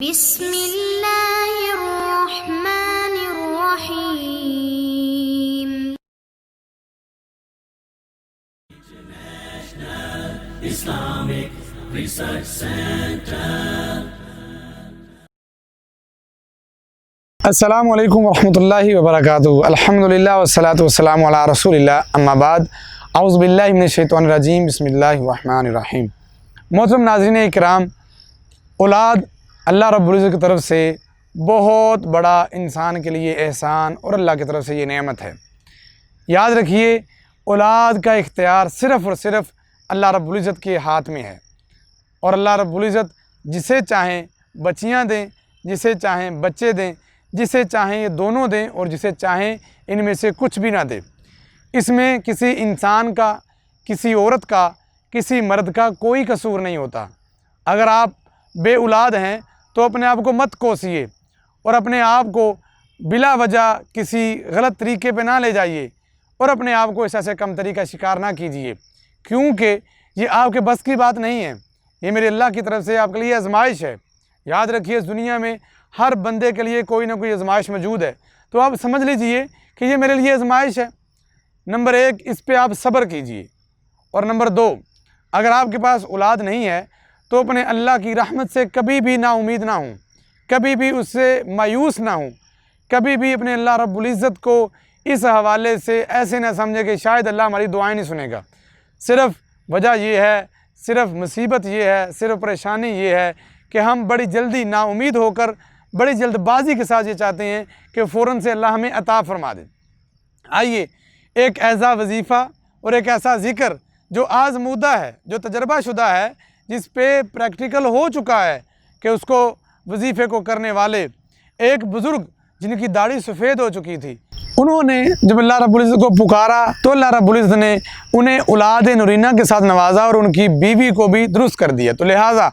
بسم اللہ الرحمن الرحیم۔ Islamic Research Center. السلام علیکم ورحمۃ اللہ وبرکاتہ۔ الحمدللہ والصلاۃ والسلام علی رسول اللہ، اما بعد، اعوذ باللہ من الشیطان الرجیم، بسم اللہ الرحمن الرحیم۔ محترم ناظرین اکرام، اولاد اللہ رب العزت کی طرف سے بہت بڑا انسان کے لیے احسان اور اللہ کی طرف سے یہ نعمت ہے۔ یاد رکھیے، اولاد کا اختیار صرف اور صرف اللہ رب العزت کے ہاتھ میں ہے، اور اللہ رب العزت جسے چاہیں بچیاں دیں، جسے چاہیں بچے دیں، جسے چاہیں یہ دونوں دیں، اور جسے چاہیں ان میں سے کچھ بھی نہ دے۔ اس میں کسی انسان کا، کسی عورت کا، کسی مرد کا کوئی قصور نہیں ہوتا۔ اگر آپ بے اولاد ہیں تو اپنے آپ کو مت کوسیے اور اپنے آپ کو بلا وجہ کسی غلط طریقے پہ نہ لے جائیے، اور اپنے آپ کو ایسا سے کمتری کا شکار نہ کیجیے، کیونکہ یہ آپ کے بس کی بات نہیں ہے۔ یہ میرے اللہ کی طرف سے آپ کے لیے آزمائش ہے۔ یاد رکھیے، اس دنیا میں ہر بندے کے لیے کوئی نہ کوئی آزمائش موجود ہے، تو آپ سمجھ لیجئے کہ یہ میرے لیے آزمائش ہے۔ نمبر 1، اس پہ آپ صبر کیجئے، اور نمبر 2، اگر آپ کے پاس اولاد نہیں ہے تو اپنے اللہ کی رحمت سے کبھی بھی نا امید نہ ہوں، کبھی بھی اس سے مایوس نہ ہوں، کبھی بھی اپنے اللہ رب العزت کو اس حوالے سے ایسے نہ سمجھے کہ شاید اللہ ہماری دعائیں نہیں سنے گا۔ صرف وجہ یہ ہے، صرف مصیبت یہ ہے، صرف پریشانی یہ ہے کہ ہم بڑی جلدی نا امید ہو کر بڑی جلد بازی کے ساتھ یہ چاہتے ہیں کہ فوراً سے اللہ ہمیں عطا فرما دے۔ آئیے ایک ایسا وظیفہ اور ایک ایسا ذکر جو آزمودہ ہے، جو تجربہ شدہ ہے، جس پہ پریکٹیکل ہو چکا ہے کہ اس کو وظیفے کو کرنے والے ایک بزرگ جن کی داڑھی سفید ہو چکی تھی، انہوں نے جب اللہ رب العزت کو پکارا تو اللہ رب العزت نے انہیں اولاد نورینہ کے ساتھ نوازا اور ان کی بیوی کو بھی درست کر دیا۔ تو لہٰذا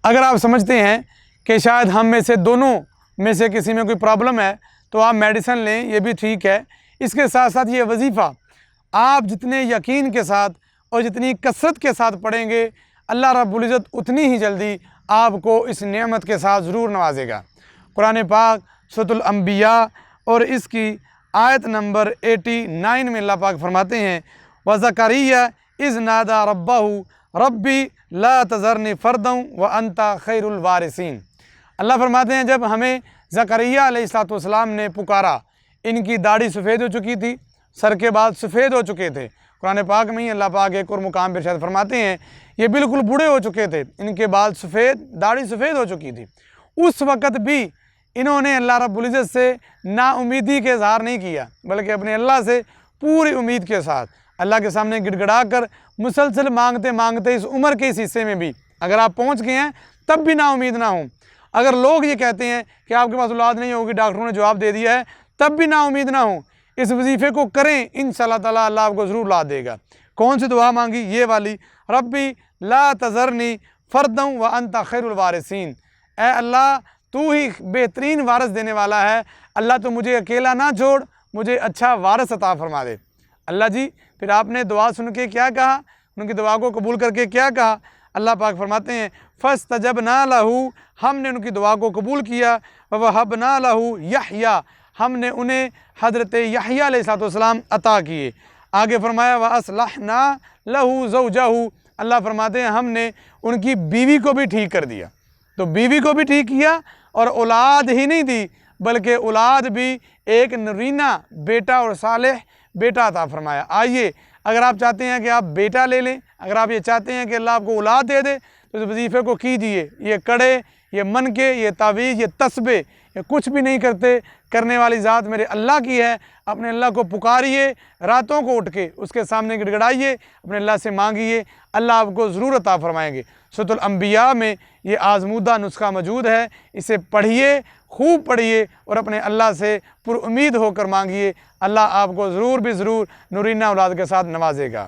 اگر آپ سمجھتے ہیں کہ شاید ہم میں سے دونوں میں سے کسی میں کوئی پرابلم ہے تو آپ میڈیسن لیں، یہ بھی ٹھیک ہے۔ اس کے ساتھ ساتھ یہ وظیفہ آپ جتنے یقین کے ساتھ اور جتنی کثرت کے ساتھ پڑھیں گے، اللہ رب العزت اتنی ہی جلدی آپ کو اس نعمت کے ساتھ ضرور نوازے گا۔ قرآن پاک سورۃ الانبیاء اور اس کی آیت نمبر 89 میں اللہ پاک فرماتے ہیں، وَزَكَرِيَّا إِذْ نَادَى رَبَّهُ رَبِّ لَا تَذَرْنِي فَرْدًا وَأَنْتَ خَيْرُ الْوَارِثِينَ۔ اللہ فرماتے ہیں جب ہمیں زکریا علیہ السلام نے پکارا، ان کی داڑھی سفید ہو چکی تھی، سر کے بال سفید ہو چکے تھے۔ قرآن پاک میں ہی اللہ پاک ایک اور مقام پر ارشاد فرماتے ہیں، یہ بالکل بوڑھے ہو چکے تھے، ان کے بال سفید، داڑھی سفید ہو چکی تھی۔ اس وقت بھی انہوں نے اللہ رب العزت سے نا امیدی کے اظہار نہیں کیا، بلکہ اپنے اللہ سے پوری امید کے ساتھ اللہ کے سامنے گڑ گڑا کر مسلسل مانگتے مانگتے اس عمر کے اس حصے میں بھی اگر آپ پہنچ گئے ہیں تب بھی نا امید نہ ہوں۔ اگر لوگ یہ کہتے ہیں کہ آپ کے پاس اولاد نہیں ہوگی، ڈاکٹروں نے جواب دے دیا ہے، تب بھی نا امید نہ ہوں۔ اس وظیفے کو کریں، انشاءاللہ تعالیٰ اللہ آپ کو ضرور اولاد دے گا۔ کون سی دعا مانگی؟ یہ والی، ربی لا تذرنی فردا وانت خیر الوارثین۔ اے اللہ، تو ہی بہترین وارث دینے والا ہے، اللہ تو مجھے اکیلا نہ چھوڑ، مجھے اچھا وارث عطا فرما دے۔ اللہ جی، پھر آپ نے دعا سن کے کیا کہا؟ ان کی دعا کو قبول کر کے کیا کہا؟ اللہ پاک فرماتے ہیں، فاستجبنا لہ، ہم نے ان کی دعا کو قبول کیا، ووہبنا لہ یحییٰ، ہم نے انہیں حضرت یحییٰ علیہ السلام عطا کیے۔ آگے فرمایا، وَأَصْلَحْنَا لَهُ زَوْجَهُ، اللہ فرماتے ہیں ہم نے ان کی بیوی کو بھی ٹھیک کر دیا۔ تو بیوی کو بھی ٹھیک کیا اور اولاد ہی نہیں دی، بلکہ اولاد بھی ایک نرینہ بیٹا اور صالح بیٹا عطا فرمایا۔ آئیے، اگر آپ چاہتے ہیں کہ آپ بیٹا لے لیں، اگر آپ یہ چاہتے ہیں کہ اللہ آپ کو اولاد دے دے، تو اس وظیفے کو کیجئے۔ یہ کڑے، یہ منکے، یہ تعویذ، یہ تسبیح، یہ کچھ بھی نہیں کرتے، کرنے والی ذات میرے اللہ کی ہے۔ اپنے اللہ کو پکاریے، راتوں کو اٹھ کے اس کے سامنے گڑ گڑائیے، اپنے اللہ سے مانگیے، اللہ آپ کو ضرور عطا فرمائیں گے۔ سورۃ الانبیاء میں یہ آزمودہ نسخہ موجود ہے، اسے پڑھیے، خوب پڑھیے، اور اپنے اللہ سے پر امید ہو کر مانگیے، اللہ آپ کو ضرور بھی ضرور نورینہ اولاد کے ساتھ نوازے گا۔